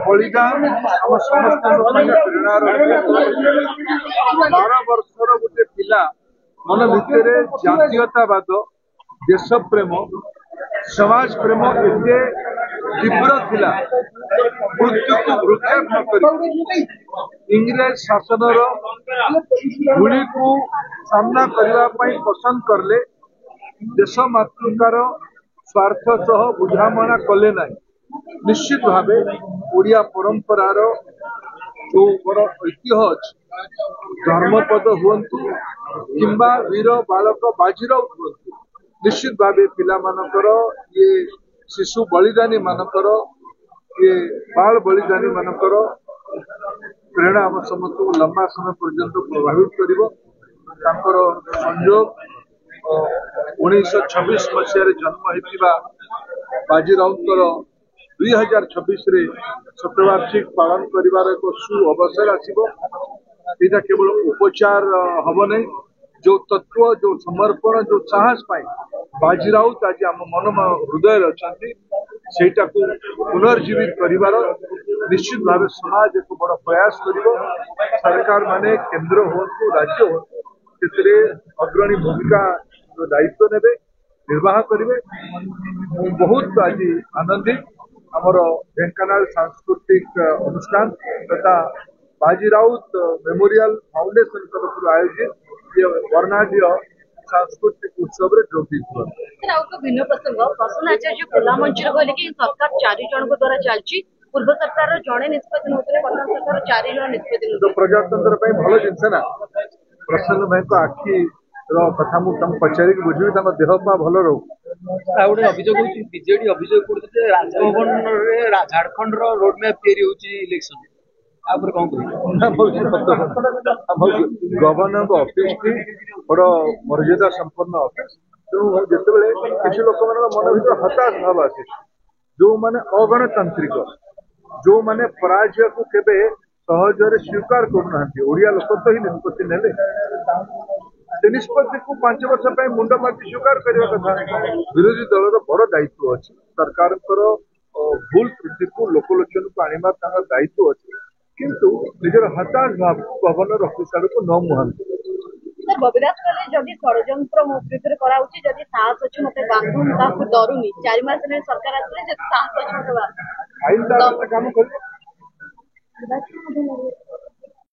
बलिदान आम समस्त प्रेरणार 12 वर्षर गोटे पिला मन भितर जातीयतावाद देश प्रेम समाज प्रेम एते तीव्र थिला मृत्यु को भ्रूक्षेप न करी इंग्रेज शासन गुली को सामना करने पसंद करले देश मातृकार स्वार्थ सह बुझामणा कले ना निश्चित भाव ओडिया परंपरार जो बड़ ऐतिह्य अच्छी धर्मपद हुंतु किंबा वीर बालक बाजीराउत हुंतु निश्चित भाव पिला मानकर ये शिशु बलिदानी मानकर ये बाल बलिदानी मानकर प्रेरणा आम समस्त लंबा समय पर्यंत प्रभावित कर संयोग 1926 मसीह जन्म होता बाजीराउतर 2026 शतवार्षिक पालन कर एक सु अवसर आसो यहाँ केवल उपचार हम नहीं जो तत्व जो समर्पण जो साहस पाई बाजीराउत आज आम मन हृदय अच्छा सेटा को पुनर्जीवित कर निश्चित भाव समाज एक बड़ प्रयास कर सरकार माने केंद्र हो राज्य हो अग्रणी भूमिका दायित्व ने निर्वाह करेंगे बहुत आज आनंदित आमर ढेंकानाल सांस्कृतिक अनुष्ठान तथा बाजीराउत मेमोरियल फाउंडेशन तरफ आयोजित ये वर्णाढ़ सांस्कृतिक उत्सव भिन्न प्रसंग प्रसून आचार्य खुला मंच कहले कि सरकार 4 जन द्वारा चलती पूर्व सरकार जड़े निष्पत्ति नौते वर्तमान सरकार 4 जन निष्पत्ति प्रजातंत्र भल जिनस ना प्रसन्न भाई को आखि कथा मुझे पचारिक बुझी देह पा भल रो गोटे अभियोग बीजेडी अभियोग कर राजभवन झारखंड रोडमैप या इलेक्शन कौन गवर्नर ऑफिस टी बड़ मर्यादा संपन्न ऑफिस तेणु जिते किसी लोक मन भर हताश भाव आसे जो माने अगणतांत्रिक जो माने पराजय को केबे सहजरे स्वीकार करना ओडिया लोक तो ही निष्पत्ति नेले निष्पत्ति को 5 वर्ष मुंड माटी स्वीकार करने कथा विरोधी दल बड़ दायित्व अच्छी सरकार भूल त्रुटि को लोकलोचन को आने दायित्व अच्छी किंतु निजर हताश भाव गवर्नर अफिसर को न मुहांती बबिराज कहले जदि षड्यंत्र मो विरुद्ध कराउछि जदि साहस अछि मते बांधु ताकू डरुनी 4 मास ने सरकार आसले जदि साहस अछि मते आईन काम कर